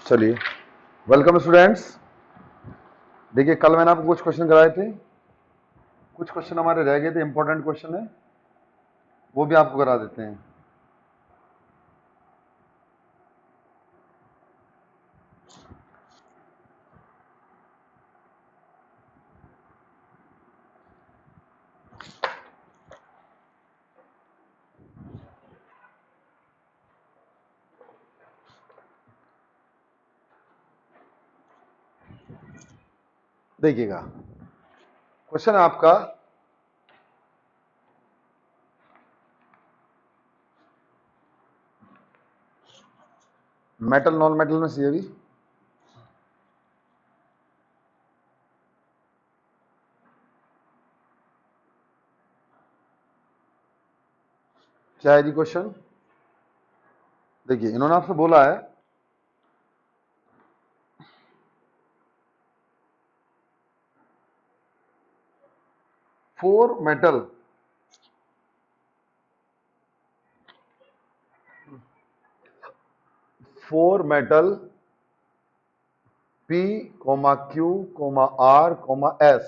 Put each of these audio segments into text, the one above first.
चलिए, welcome students. देखिए, कल मैंने आपको कुछ क्वेश्चन कराए थे, कुछ क्वेश्चन हमारे रह गए थे, इंपॉर्टेंट क्वेश्चन है, वो भी आपको करा देते हैं। देखिएगा, क्वेश्चन है आपका, मेटल नॉन मेटल में सीएवी। क्या है जी क्वेश्चन? देखिए, इन्होंने आपसे बोला है four metal P, Q, R, S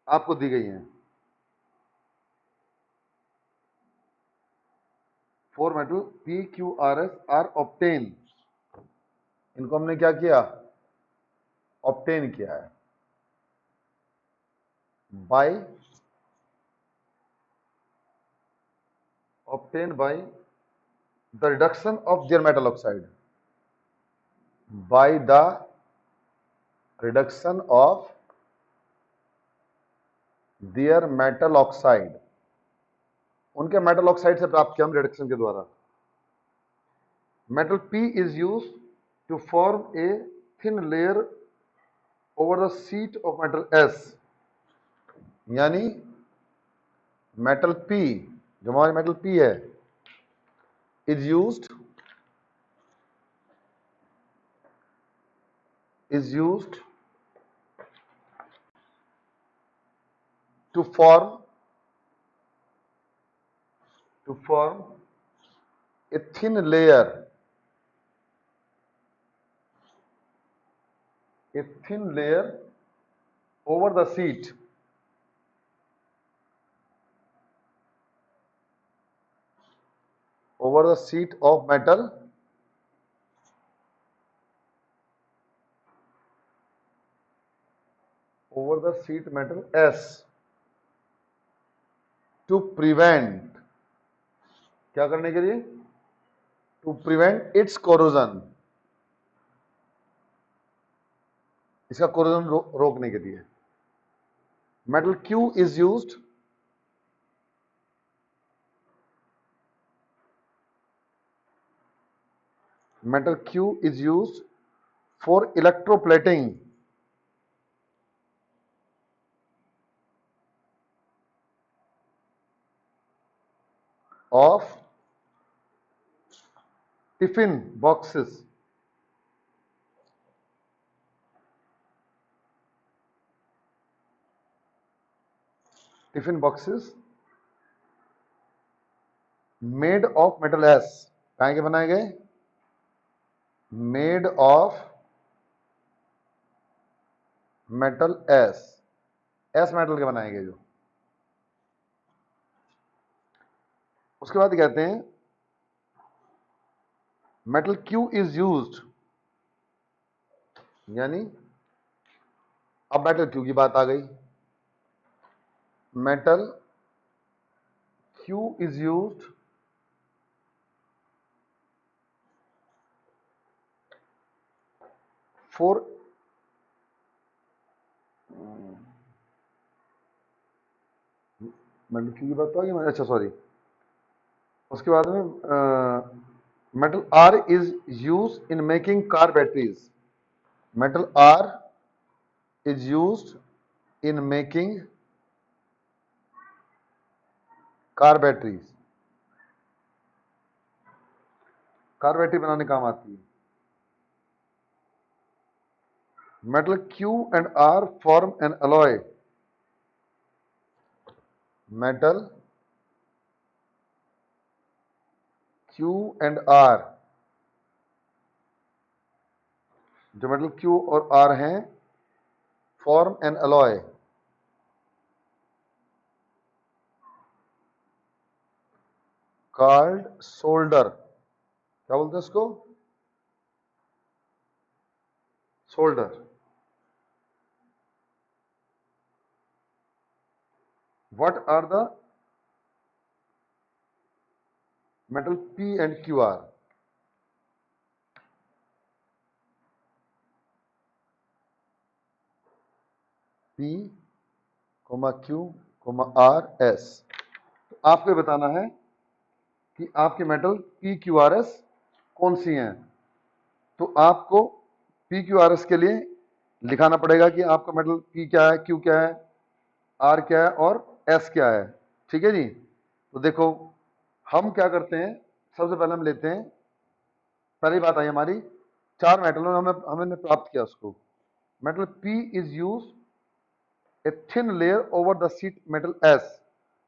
आपको दी गई हैं। Four metal P, Q, R, S are obtain. इनको हमने क्या किया? ऑप्टेन किया है by obtained by the reduction of their metal oxide, by the reduction of their metal oxide, उनके मेटल ऑक्साइड से प्राप्त किया हम रिडक्शन के द्वारा। Metal P is used to form a thin layer over the sheet of metal S, यानी metal P, जो हमारी मेटल P है, is used to form a thin layer over the sheet of metal S to prevent, क्या करने के लिए? To prevent its corrosion, इसका corrosion रोकने के लिए। Metal Q is used for electroplating of tiffin boxes, made of metal S, कहां के बनाए गए? Made of metal S metal के बनाए गए जो। उसके बाद कहते हैं मेटल Q इज यूज्ड, यानी अब मेटल Q की बात आ गई। Metal Q is used for metal Q की बात तो आ गई, अच्छा सॉरी। उसके बाद में metal R is use in making car batteries, metal R is used in making car batteries, car battery बनाने काम आती है। Metal Q and R form an alloy, metal Q and R जो मेटल क्यू और R हैं, form an alloy called solder. क्या बोलते हैं इसको? Solder. What are the metal P and Q are? P Q R S. तो आपको ये बताना है कि आपके metal P Q R S कौन सी हैं। तो आपको पी क्यू आर एस के लिए लिखाना पड़ेगा कि आपका मेटल पी क्या है, क्यू क्या है, आर क्या है और एस क्या है। ठीक है जी। तो देखो हम क्या करते हैं, सबसे पहले हम लेते हैं, पहली बात आई हमारी, चार मेटलों ने हमने प्राप्त किया उसको। Metal P is use a thin layer over the sheet metal S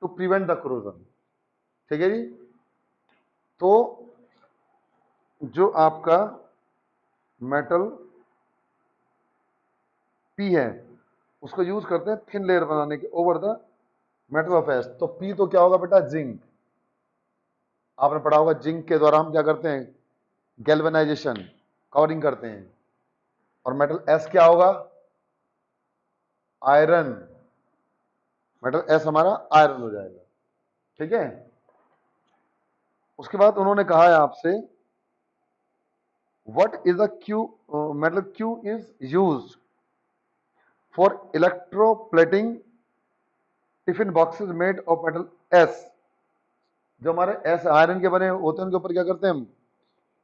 to prevent the corrosion। ठीक है जी। तो जो आपका मेटल पी है उसको यूज करते हैं थिन लेयर बनाने के over the metal of S. तो पी तो क्या होगा बेटा? जिंक। आपने पढ़ा होगा जिंक के द्वारा हम क्या करते हैं? गैल्वेनाइजेशन, कवरिंग करते हैं। और मेटल एस क्या होगा? आयरन। मेटल एस हमारा आयरन हो जाएगा। ठीक है। उसके बाद उन्होंने कहा है आपसे what is the Q metal Q is used for electroplating tiffin boxes made of metal S. जो हमारे एस आयरन के बने होते हैं उनके ऊपर क्या करते हैं हम?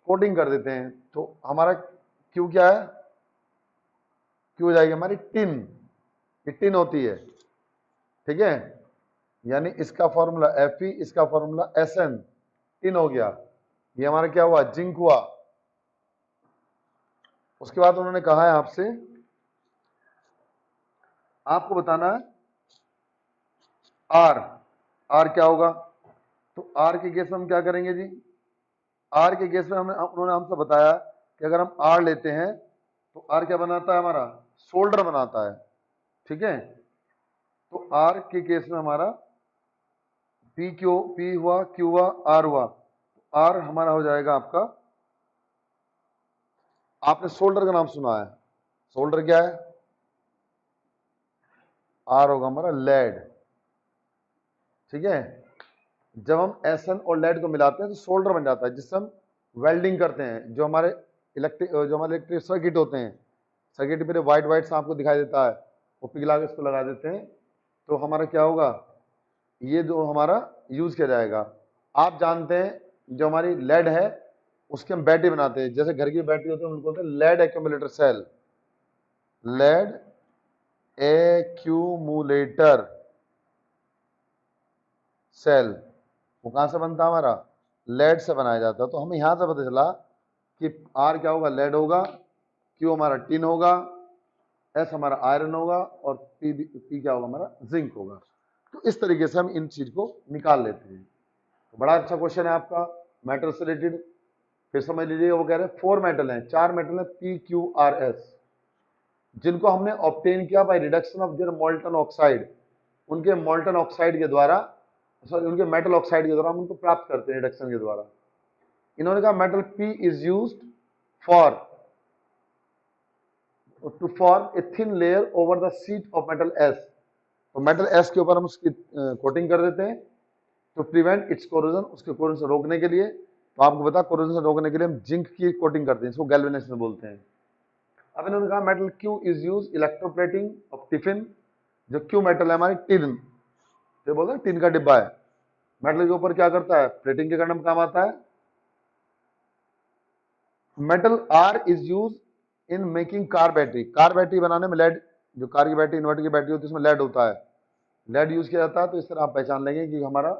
कोटिंग कर देते हैं। तो हमारा क्यू क्या है? क्यू हो जाएगी हमारी टिन। ये टिन होती है। ठीक है। यानी इसका फॉर्मूला एफ ई, इसका फॉर्मूला एस एन, टिन हो गया। ये हमारा क्या हुआ? जिंक हुआ। उसके बाद उन्होंने कहा है आपसे, आपको बताना है आर। आर क्या होगा? तो आर के केस में हम क्या करेंगे जी? आर के केस में उन्होंने हमसे बताया कि अगर हम आर लेते हैं तो आर क्या बनाता है हमारा? सोल्डर बनाता है। ठीक है। तो आर के केस में हमारा पी हुआ, क्यू हुआ, आर हुआ। आर हमारा हो जाएगा आपका, आपने सोल्डर का नाम सुना है, सोल्डर क्या है? आर होगा हमारा लेड। ठीक है। जब हम एस एन और लेड को मिलाते हैं तो सोल्डर बन जाता है, जिससे हम वेल्डिंग करते हैं। जो हमारे इलेक्ट्रिक सर्किट होते हैं, सर्किट पे व्हाइट व्हाइट सा आपको दिखाई देता है, वो पिघला के इसको लगा देते हैं। तो हमारा क्या होगा? ये जो हमारा यूज किया जाएगा। आप जानते हैं जो हमारी लेड है उसके हम बैटरी बनाते हैं। जैसे घर की बैटरी होती है उनको बोलते हैं lead accumulator cell. Lead accumulator cell वो कहां से बनता है? हमारा लेड से बनाया जाता है। तो हमें यहां से पता चला कि आर क्या होगा? लेड होगा, क्यू हमारा टिन होगा, एस हमारा आयरन होगा और पी क्या होगा? हमारा जिंक होगा। तो इस तरीके से हम इन चीज को निकाल लेते हैं। तो बड़ा अच्छा क्वेश्चन है आपका मेटल से रिलेटेड। फिर समझ लीजिए, वो कह रहे हैं 4 मेटल हैं, 4 मेटल हैं पी क्यू आर एस, जिनको हमने ऑब्टेन किया by reduction of their molten oxide. उनके मोल्टन ऑक्साइड के द्वारा, सॉरी उनके मेटल ऑक्साइड के द्वारा हम उनको प्राप्त करते हैं रिडक्शन के द्वारा। इन्होंने कहा metal P is used for to form a thin layer over the sheet of metal S. तो मेटल एस के ऊपर हम उसकी कोटिंग कर देते हैं टू प्रिवेंट इट्स कोरोजन, उसके कोरोजन से रोकने के लिए। तो आपको पता, कोरोजन से रोकने के लिए हम जिंक की कोटिंग करते हैं, इसको गैल्वेनाइजेशन बोलते हैं। अब इन्होंने कहा metal Q is use electroplating of tiffin. जो क्यू मेटल है हमारी टिन, तो बोलते हैं टिन का डिब्बा है, मेटल के ऊपर क्या करता है? प्लेटिंग के करने में काम आता है। Metal R is use in making car battery. Car battery बनाने में लेड, जो कार की बैटरी, इन्वर्टर की बैटरी होती है उसमें लेड होता है, लेड यूज किया जाता है। तो इस तरह आप पहचान लेंगे कि हमारा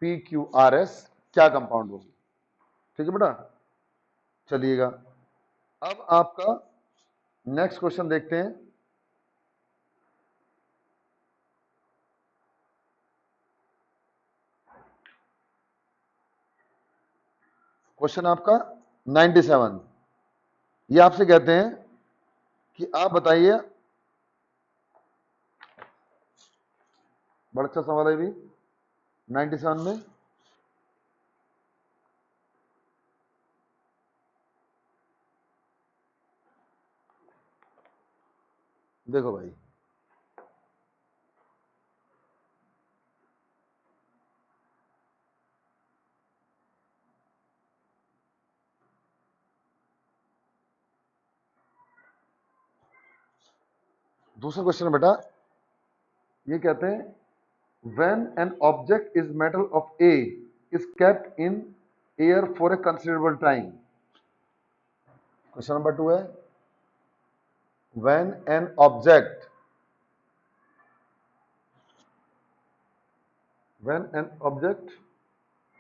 पी क्यू आर एस क्या कंपाउंड होगी। ठीक है बेटा, चलिएगा अब आपका नेक्स्ट क्वेश्चन देखते हैं। क्वेश्चन आपका 97। ये आपसे कहते हैं कि आप बताइए, बड़ा अच्छा सवाल है भी 97 में। देखो भाई, दूसरा क्वेश्चन बेटा, ये कहते हैं when an object is metal of A is kept in air for a considerable time. Question number 2 है when an object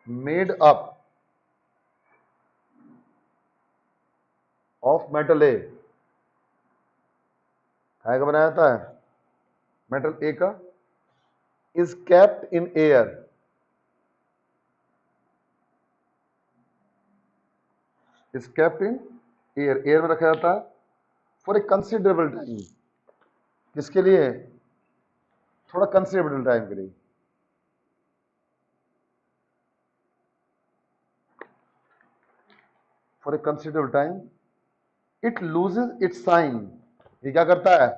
made up of metal A, काय का बनाया जाता है, मेटल ए का, is kept in air, is kept in air, air में रखा जाता है फॉर ए कंसिडरेबल टाइम, किसके लिए, थोड़ा कंसिडरेबल टाइम के लिए। For a considerable time it loses its shine, ये क्या करता है,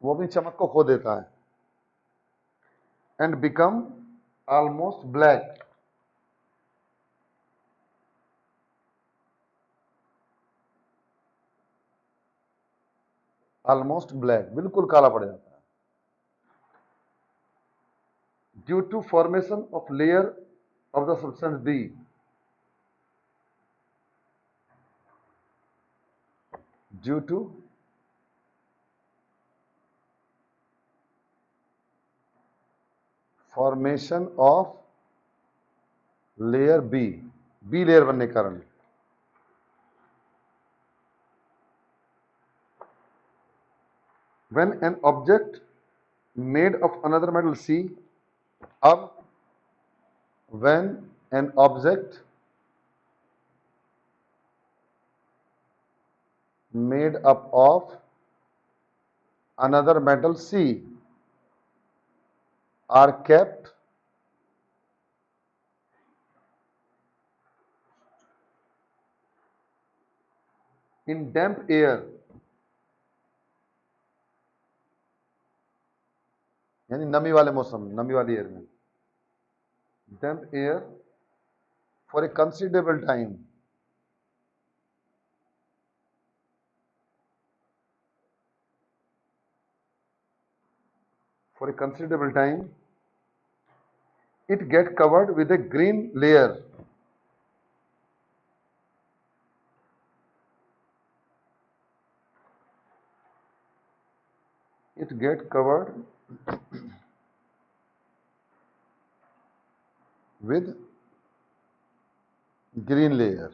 वो अपनी चमक को खो देता है, and become almost black, almost black, बिल्कुल काला पड़ जाता है, due to formation of layer of the substance B, due to formation of layer B, B layer बनने के कारण। When an object made of another metal C, अब when an object made up of another metal C are kept in damp air, यानी नमी वाले मौसम, नमी वाली एयर में, damp air for a considerable time, for a considerable time it get covered with a green layer, it get covered with green layer.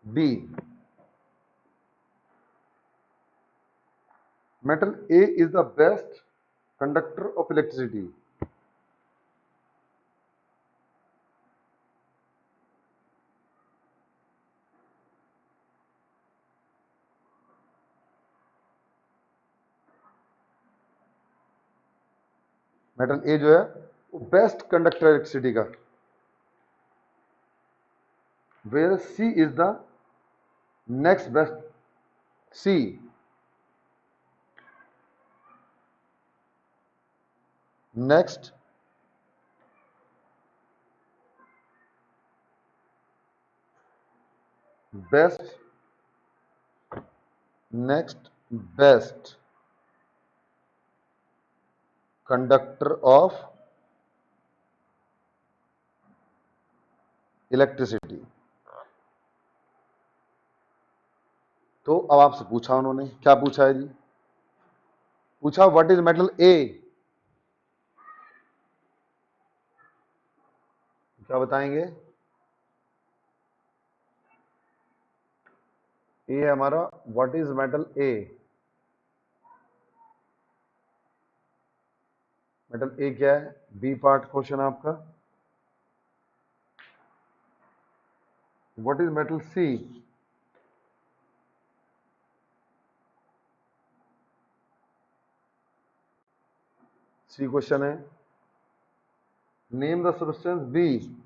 B, metal A is the best conductor of electricity. Metal A जो है वो best conductor electricity का, where C is the next best, C next best, next best conductor of electricity. तो अब आपसे पूछा उन्होंने, क्या पूछा है जी, पूछा व्हाट इज मेटल ए, क्या बताएंगे, ए है हमारा, what is metal A? Metal A क्या है? बी पार्ट क्वेश्चन आपका। What is metal C? C question है। Name the substance B.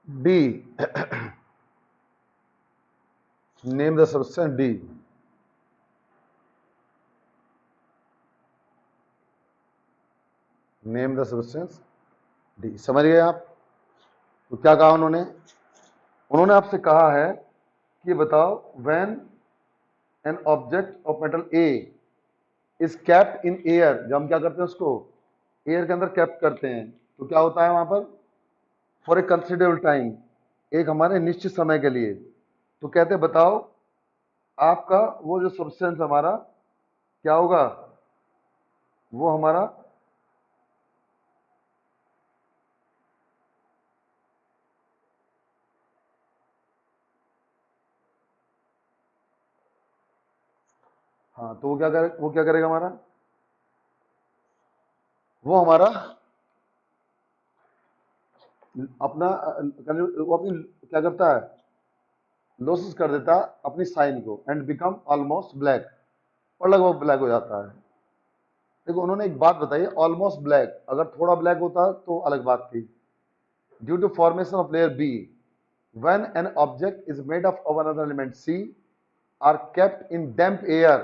D. Name the substance D. Name the substance D. समझ गए आप? तो क्या कहा उन्होंने? उन्होंने आपसे कहा है कि बताओ when an object of metal A is kept in air, जब हम क्या करते हैं उसको एयर के अंदर कैप्ट करते हैं, तो क्या होता है वहां पर? फॉर ए कंसिडरेबल टाइम, एक हमारे निश्चित समय के लिए। तो कहते हैं बताओ आपका वो जो सब्सटेंस हमारा क्या होगा? वो हमारा हाँ, तो वो क्या करेगा हमारा? वो हमारा अपना वो अपनी क्या करता है? लॉसेस कर देता है अपनी साइन को, एंड बिकम ऑलमोस्ट ब्लैक, और लगभग ब्लैक हो जाता है। देखो उन्होंने एक बात बताई, ऑलमोस्ट ब्लैक, अगर थोड़ा ब्लैक होता तो अलग बात थी। Due to formation of layer B, when an object is made up of another element C are kept in damp air,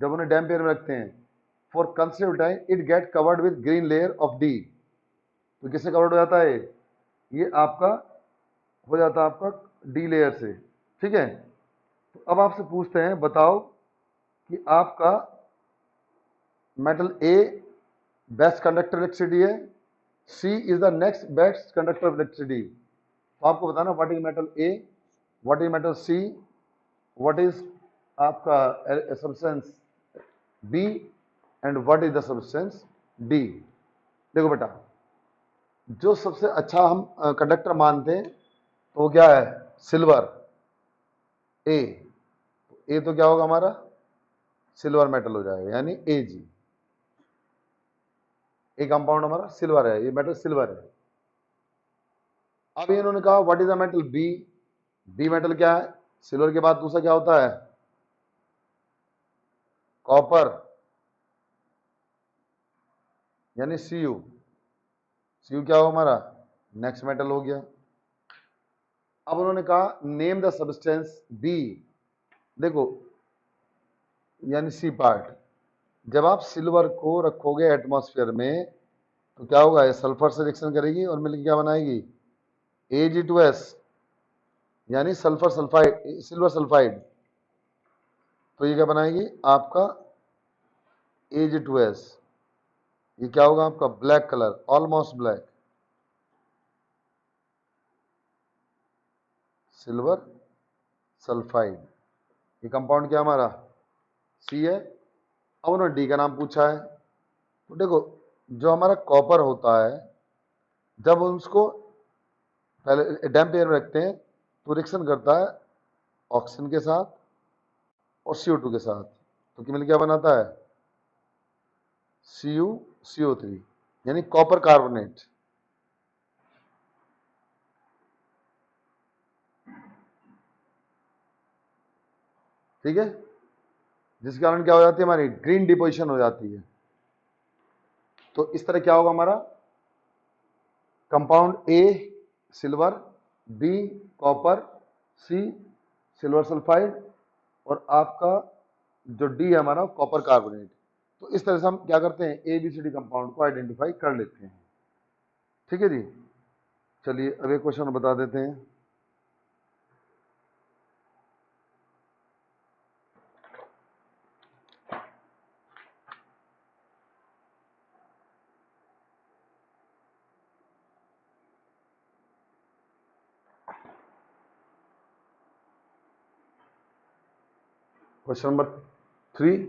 जब उन्हें डैम्प एयर में रखते हैं, for considerable time it get covered with green layer of D. तो किससे covered हो जाता है? ये आपका हो जाता है आपका डी लेयर से। ठीक है, तो अब आपसे पूछते हैं बताओ कि आपका metal A best conductor electricity है, C is the next best conductor of electricity. तो आपको बताना what is metal A, what is metal C, what is आपका substance B, and what is the substance D. देखो बेटा, जो सबसे अच्छा हम कंडक्टर मानते हैं तो वो क्या है? सिल्वर। ए, ए तो क्या होगा हमारा? सिल्वर मेटल हो जाएगा, यानी ए जी। ए कंपाउंड हमारा सिल्वर है, ये मेटल सिल्वर है। अब इन्होंने कहा what is the metal B. B metal क्या है? सिल्वर के बाद दूसरा क्या होता है? कॉपर, यानी सीयू। सीयू क्या होगा हमारा? नेक्स्ट मेटल हो गया। अब उन्होंने कहा नेम द सब्सटेंस बी। देखो, यानी सी पार्ट, जब आप सिल्वर को रखोगे एटमॉस्फेयर में तो क्या होगा? ये सल्फर से रिएक्शन करेगी और मिलकर क्या बनाएगी? Ag2S, यानी सल्फर सल्फाइड, सिल्वर सल्फाइड। तो ये क्या बनाएगी? आपका Ag2S। ये क्या होगा आपका? Black colour, almost black, silver sulphide. ये कंपाउंड क्या हमारा? सी है। अब उन्होंने डी का नाम पूछा है। तो देखो, जो हमारा कॉपर होता है, जब उसको पहले डैम्प एयर में रखते हैं तो रिएक्शन करता है ऑक्सीजन के साथ और CO2 के साथ, तो मिलकर क्या बनाता है? CuCO3, यानी कॉपर कार्बोनेट। ठीक है, जिसके कारण क्या हो जाती है? हमारी ग्रीन डिपोजिशन हो जाती है। तो इस तरह क्या होगा हमारा? Compound A silver, B copper, C silver sulphide, और आपका जो डी है हमारा कॉपर कार्बोनेट। तो इस तरह से हम क्या करते हैं? ABCD कंपाउंड को आइडेंटिफाई कर लेते हैं। ठीक है जी, चलिए अब एक क्वेश्चन बता देते हैं। क्वेश्चन नंबर 3,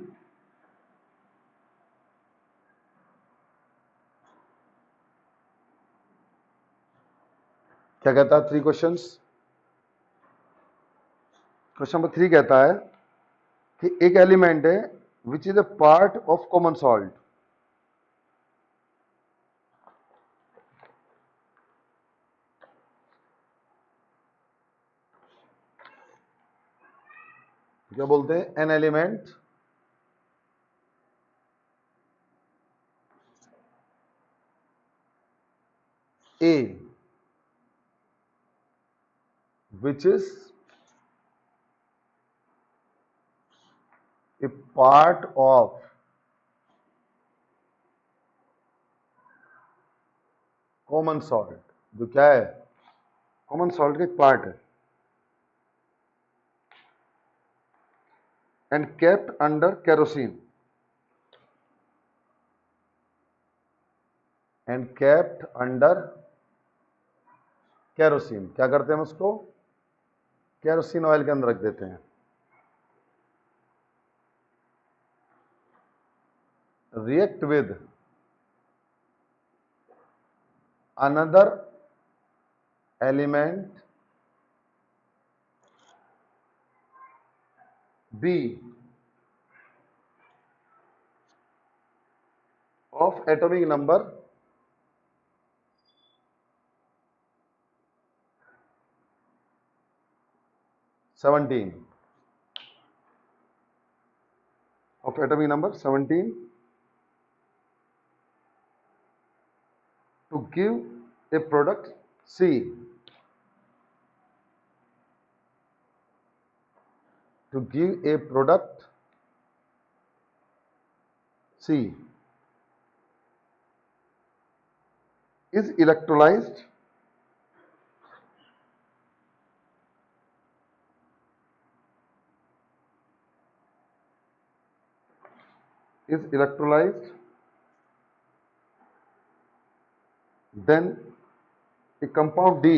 क्या कहता है 3 क्वेश्चंस? क्वेश्चन नंबर 3 कहता है कि एक एलिमेंट है which is a part of common salt. क्या बोलते हैं? An element A which is a part of common salt, जो क्या है? कॉमन सॉल्ट का एक पार्ट है, and kept under kerosene, and kept under kerosene. क्या करते हैं हम उसको? केरोसिन ऑयल के अंदर रख देते हैं। React with another element B of atomic number 17, of atomic number 17, to give a product C, to give a product C is electrolyzed then a compound D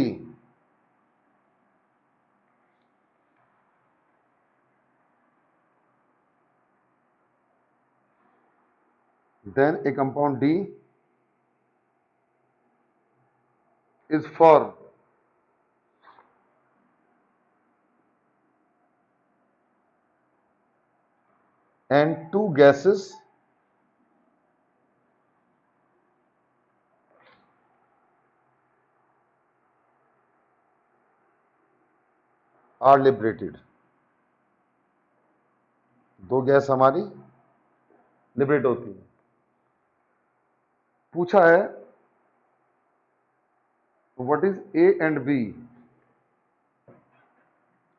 is formed and two gases are liberated। दो gas हमारी liberate होती है। पूछा है what is A and B.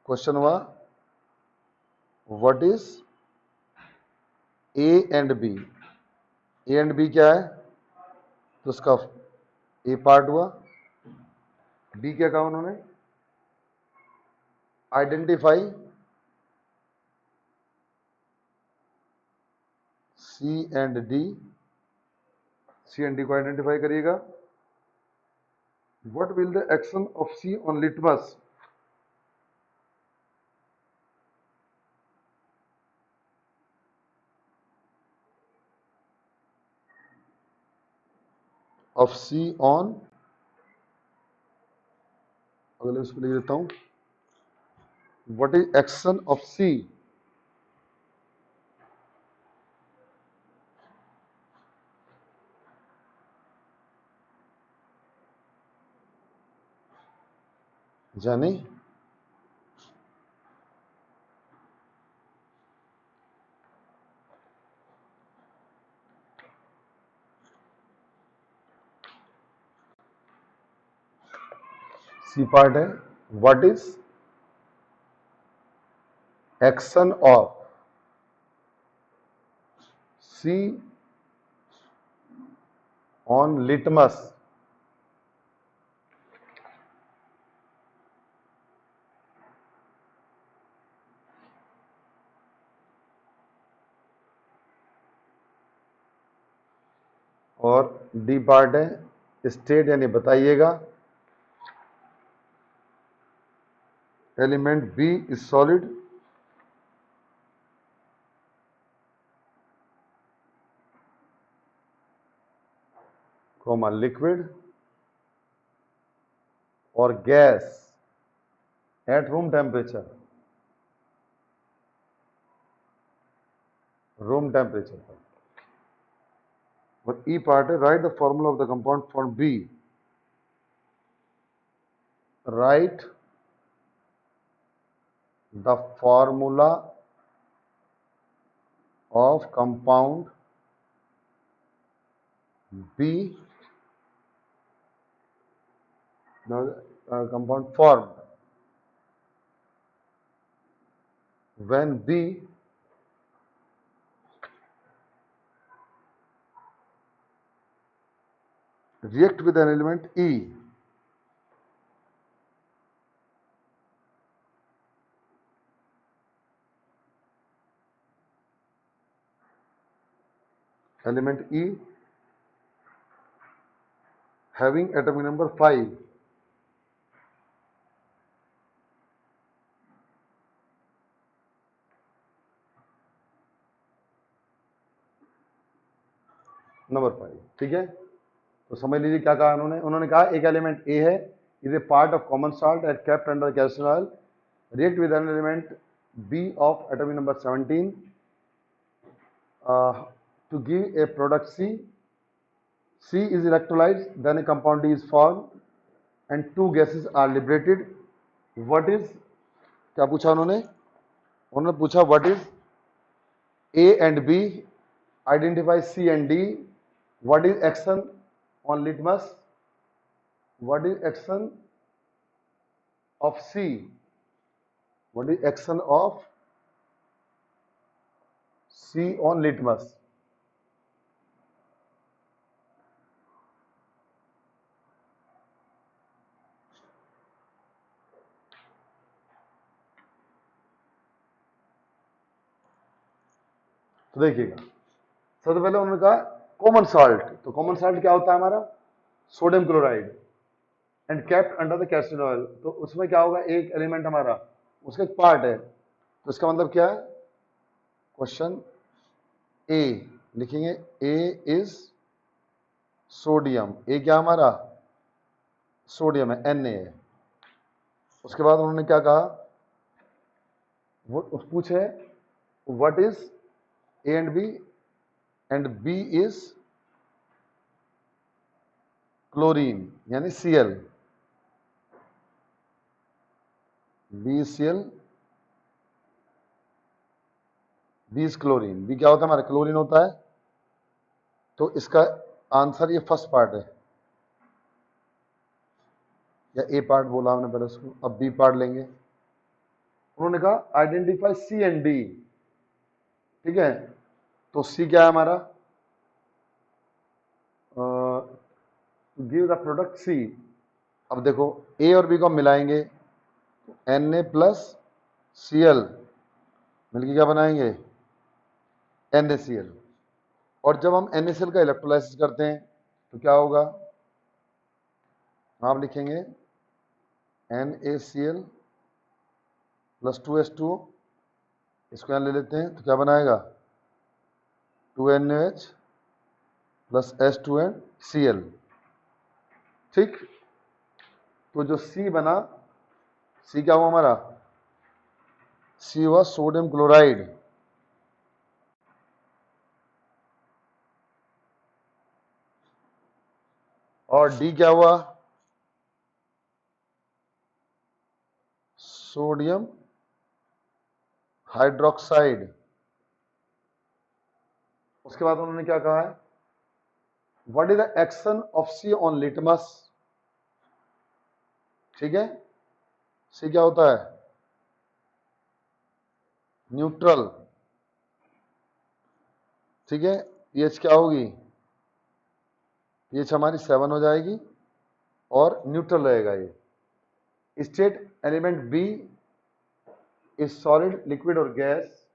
Question हुआ what is A and B. A and B क्या है? तो उसका ए पार्ट हुआ। बी क्या कहा उन्होंने? Identify C and D. C and D को आइडेंटिफाई करिएगा। What will the action of C on litmus? Of C on, अगले उसको लिख देता हूं, what is action of C यानी सी पार्ट है। What is action of C on litmus? और डी पार्ट है स्टेट, यानी बताइएगा element B is solid, comma liquid, और gas at room temperature, room temperature पर। और ई पार्ट है write the formula of the compound for B, write the formula of compound B, the compound formed when B react with an element E, element E having atomic number 5, number 5। ठीक है, तो समझ लीजिए क्या कहा उन्होंने कहा एक एलिमेंट ए है, is a part of common salt at kept under castor oil, react with an element B of atomic number 17 to give a product C. C is electrolyzed, then a compound D is formed and two gases are liberated. What is, क्या पूछा उन्होंने पूछा what is A and B, identify C and D, what is action on litmus, what is action of C, what is action of C on litmus। तो देखिएगा, सबसे पहले उन्होंने कहा कॉमन सॉल्ट, तो कॉमन सॉल्ट क्या होता है हमारा, sodium chloride and kept under the castor oil, तो उसमें क्या होगा, एक एलिमेंट हमारा उसका एक पार्ट है, तो इसका मतलब क्या है, क्वेश्चन ए लिखेंगे, ए इज सोडियम, ए क्या हमारा सोडियम है, एन ए है। उसके बाद उन्होंने क्या कहा, वो पूछे what is A and B is chlorine यानी Cl, BCl, B is chlorine, B क्या होता है हमारा क्लोरीन होता है, तो इसका आंसर ये फर्स्ट पार्ट है, या ए पार्ट बोला हमने पहले उसको, अब बी पार्ट लेंगे। उन्होंने कहा आइडेंटिफाई सी एंड डी, ठीक है, तो सी क्या है हमारा, गिव द प्रोडक्ट सी। अब देखो ए और बी को हम मिलाएंगे, Na प्लस Cl मिलके क्या बनाएंगे, NaCl, और जब हम NaCl का इलेक्ट्रोलाइसिस करते हैं तो क्या होगा, आप लिखेंगे NaCl प्लस 2H2O, इसको यहाँ ले लेते हैं तो क्या बनाएगा 2NaOH प्लस H2NCl। ठीक, तो जो C बना, C क्या हुआ हमारा, C हुआ सोडियम क्लोराइड, और D क्या हुआ, सोडियम हाइड्रोक्साइड। उसके बाद उन्होंने क्या कहा है, what is the action of C on litmus. ठीक है, सी क्या होता है, न्यूट्रल। ठीक है, पीएच क्या होगी, पीएच हमारी 7 हो जाएगी और न्यूट्रल रहेगा ये। State element B is solid, liquid और गैस,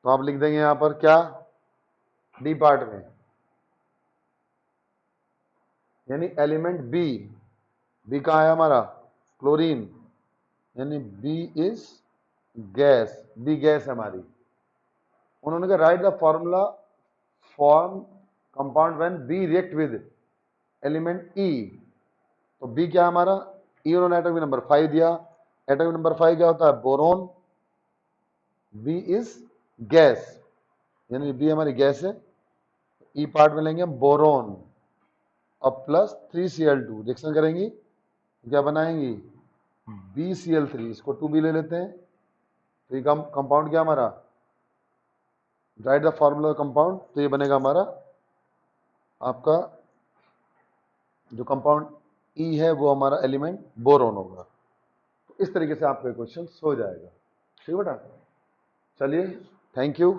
तो आप लिख देंगे यहां पर क्या, डी पार्ट में, यानी एलिमेंट बी, बी कहाँ है हमारा क्लोरीन, यानी B is gas, B gas है हमारी। उन्होंने कहा right the formula form compound when B react with element E, तो बी क्या है हमारा ई उन्होंने एटॉमिक नंबर 5 दिया। एटॉमिक नंबर 5 क्या होता है? बोरोन। बी इज गैस, यानी बी हमारी गैस है। ई पार्ट में लेंगे हम बोरोन और प्लस 3Cl2 रिएक्शन करेंगी, क्या बनाएंगी? BCl3। इसको 2B ले लेते हैं। तो ये कंपाउंड क्या हमारा? Right the formula compound. तो ये बनेगा हमारा आपका जो कंपाउंड ई है वो हमारा एलिमेंट बोरोन होगा। तो इस तरीके से आपका क्वेश्चन हो जाएगा। ठीक बेटा, चलिए, थैंक यू।